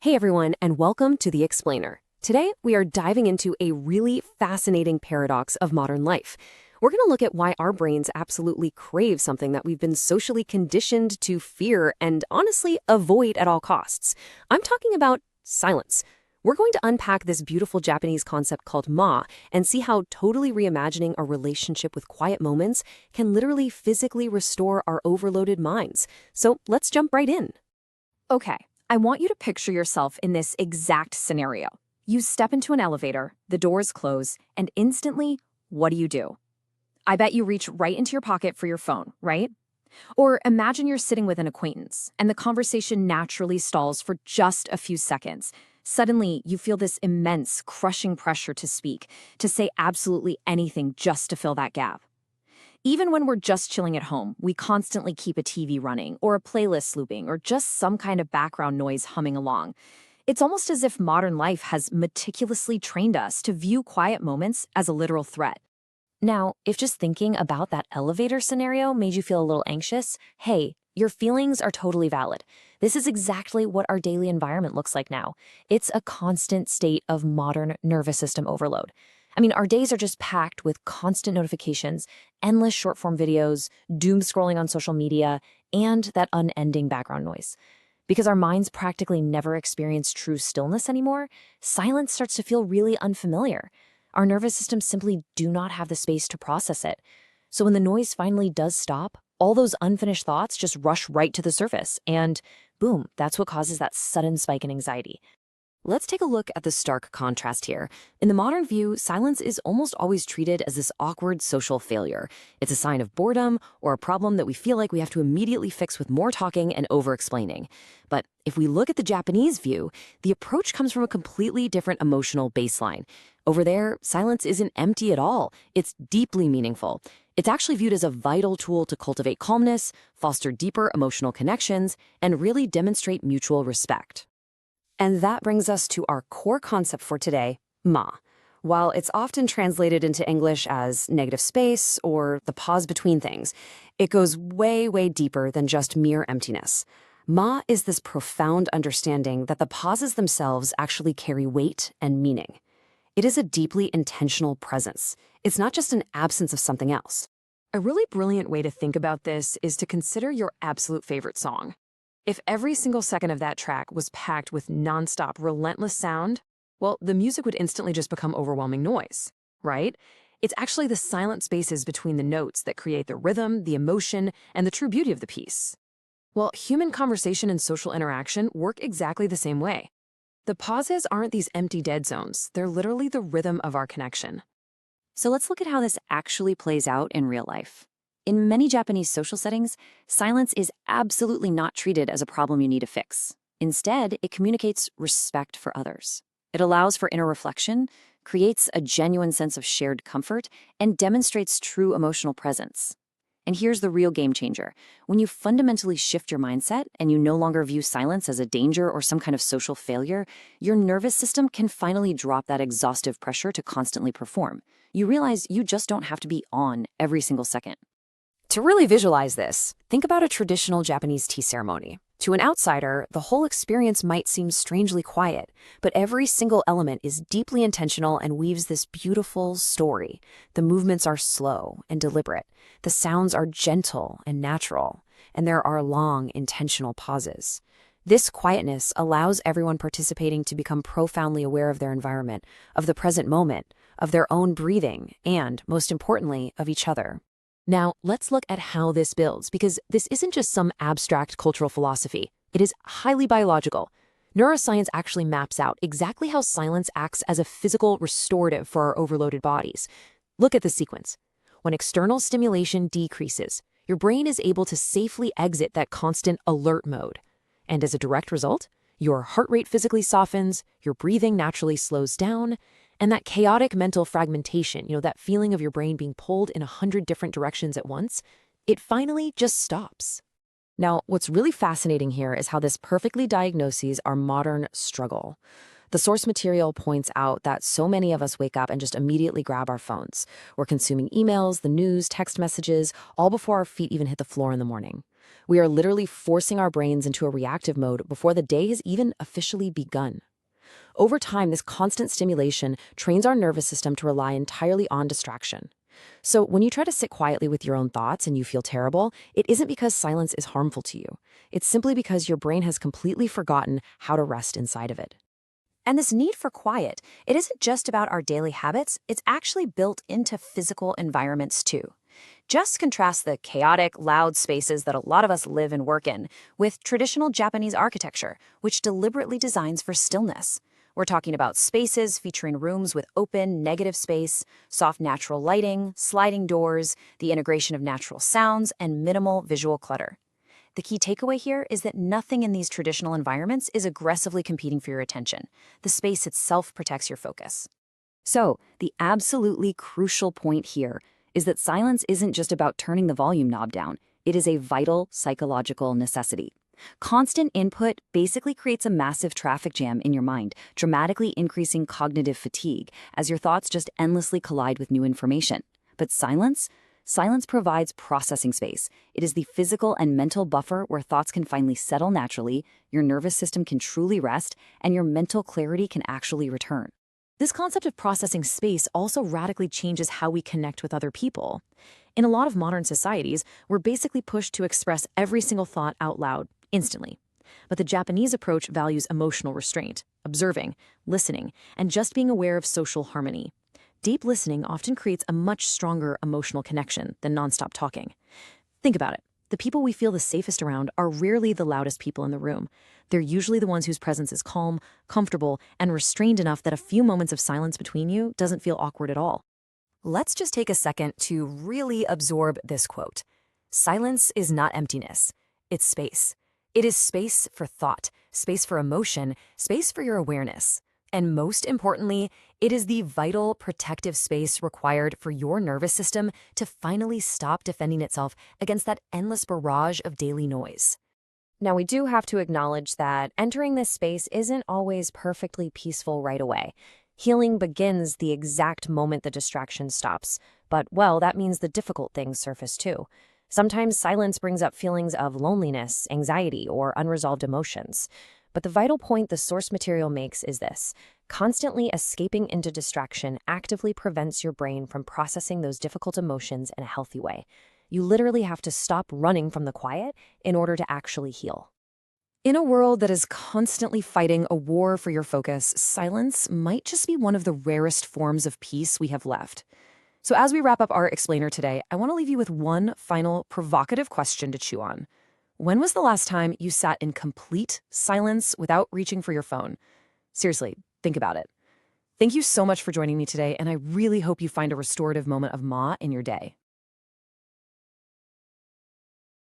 Hey everyone, and welcome to The Explainer. Today, we are diving into a really fascinating paradox of modern life. We're going to look at why our brains absolutely crave something that we've been socially conditioned to fear and honestly avoid at all costs. I'm talking about silence. We're going to unpack this beautiful Japanese concept called ma and see how totally reimagining our relationship with quiet moments can literally physically restore our overloaded minds. So let's jump right in. Okay, I want you to picture yourself in this exact scenario. You step into an elevator, the doors close, and instantly, what do? I bet you reach right into your pocket for your phone, right? Or imagine you're sitting with an acquaintance, and the conversation naturally stalls for just a few seconds. Suddenly, you feel this immense, crushing pressure to speak, to say absolutely anything just to fill that gap. Even when we're just chilling at home, we constantly keep a TV running, or a playlist looping, or just some kind of background noise humming along. It's almost as if modern life has meticulously trained us to view quiet moments as a literal threat. Now, if just thinking about that elevator scenario made you feel a little anxious, hey, your feelings are totally valid. This is exactly what our daily environment looks like now. It's a constant state of modern nervous system overload. I mean, our days are just packed with constant notifications, endless short-form videos, doom scrolling on social media, and that unending background noise. Because our minds practically never experience true stillness anymore, silence starts to feel really unfamiliar. Our nervous systems simply do not have the space to process it. So when the noise finally does stop, all those unfinished thoughts just rush right to the surface, and boom, that's what causes that sudden spike in anxiety. Let's take a look at the stark contrast here. In the modern view, silence is almost always treated as this awkward social failure. It's a sign of boredom or a problem that we feel like we have to immediately fix with more talking and over-explaining. But if we look at the Japanese view, the approach comes from a completely different emotional baseline. Over there, silence isn't empty at all. It's deeply meaningful. It's actually viewed as a vital tool to cultivate calmness, foster deeper emotional connections, and really demonstrate mutual respect. And that brings us to our core concept for today, ma. While it's often translated into English as negative space or the pause between things, it goes way, way deeper than just mere emptiness. Ma is this profound understanding that the pauses themselves actually carry weight and meaning. It is a deeply intentional presence. It's not just an absence of something else. A really brilliant way to think about this is to consider your absolute favorite song. If every single second of that track was packed with nonstop, relentless sound, well, the music would instantly just become overwhelming noise, right? It's actually the silent spaces between the notes that create the rhythm, the emotion, and the true beauty of the piece. Well, human conversation and social interaction work exactly the same way. The pauses aren't these empty dead zones. They're literally the rhythm of our connection. So let's look at how this actually plays out in real life. In many Japanese social settings, silence is absolutely not treated as a problem you need to fix. Instead, it communicates respect for others. It allows for inner reflection, creates a genuine sense of shared comfort, and demonstrates true emotional presence. And here's the real game changer. When you fundamentally shift your mindset and you no longer view silence as a danger or some kind of social failure, your nervous system can finally drop that exhaustive pressure to constantly perform. You realize you just don't have to be on every single second. To really visualize this, think about a traditional Japanese tea ceremony. To an outsider, the whole experience might seem strangely quiet, but every single element is deeply intentional and weaves this beautiful story. The movements are slow and deliberate. The sounds are gentle and natural, and there are long, intentional pauses. This quietness allows everyone participating to become profoundly aware of their environment, of the present moment, of their own breathing, and, most importantly, of each other. Now, let's look at how this builds, because this isn't just some abstract cultural philosophy. It is highly biological. Neuroscience actually maps out exactly how silence acts as a physical restorative for our overloaded bodies. Look at the sequence. When external stimulation decreases, your brain is able to safely exit that constant alert mode. And as a direct result, your heart rate physically softens, your breathing naturally slows down, and that chaotic mental fragmentation, that feeling of your brain being pulled in 100 different directions at once, it finally just stops. Now, what's really fascinating here is how this perfectly diagnoses our modern struggle. The source material points out that so many of us wake up and just immediately grab our phones. We're consuming emails, the news, text messages, all before our feet even hit the floor in the morning. We are literally forcing our brains into a reactive mode before the day has even officially begun. Over time, this constant stimulation trains our nervous system to rely entirely on distraction. So when you try to sit quietly with your own thoughts and you feel terrible, it isn't because silence is harmful to you. It's simply because your brain has completely forgotten how to rest inside of it. And this need for quiet, it isn't just about our daily habits, it's actually built into physical environments too. Just contrast the chaotic, loud spaces that a lot of us live and work in with traditional Japanese architecture, which deliberately designs for stillness. We're talking about spaces featuring rooms with open, negative space, soft natural lighting, sliding doors, the integration of natural sounds, and minimal visual clutter. The key takeaway here is that nothing in these traditional environments is aggressively competing for your attention. The space itself protects your focus. So, the absolutely crucial point here is that silence isn't just about turning the volume knob down. It is a vital psychological necessity. Constant input basically creates a massive traffic jam in your mind, dramatically increasing cognitive fatigue as your thoughts just endlessly collide with new information. But silence provides processing space. It is the physical and mental buffer where thoughts can finally settle naturally, your nervous system can truly rest, and your mental clarity can actually return. This concept of processing space also radically changes how we connect with other people. In a lot of modern societies, we're basically pushed to express every single thought out loud, instantly. But the Japanese approach values emotional restraint, observing, listening, and just being aware of social harmony. Deep listening often creates a much stronger emotional connection than nonstop talking. Think about it. The people we feel the safest around are rarely the loudest people in the room. They're usually the ones whose presence is calm, comfortable, and restrained enough that a few moments of silence between you doesn't feel awkward at all. Let's just take a second to really absorb this quote. Silence is not emptiness. It's space. It is space for thought, space for emotion, space for your awareness. And most importantly, it is the vital protective space required for your nervous system to finally stop defending itself against that endless barrage of daily noise. Now, we do have to acknowledge that entering this space isn't always perfectly peaceful right away. Healing begins the exact moment the distraction stops. But, well, that means the difficult things surface too. Sometimes silence brings up feelings of loneliness, anxiety, or unresolved emotions. But the vital point the source material makes is this. Constantly escaping into distraction actively prevents your brain from processing those difficult emotions in a healthy way. You literally have to stop running from the quiet in order to actually heal. In a world that is constantly fighting a war for your focus, silence might just be one of the rarest forms of peace we have left. So as we wrap up our explainer today, I want to leave you with one final provocative question to chew on. When was the last time you sat in complete silence without reaching for your phone? Seriously, think about it. Thank you so much for joining me today, and I really hope you find a restorative moment of Ma in your day.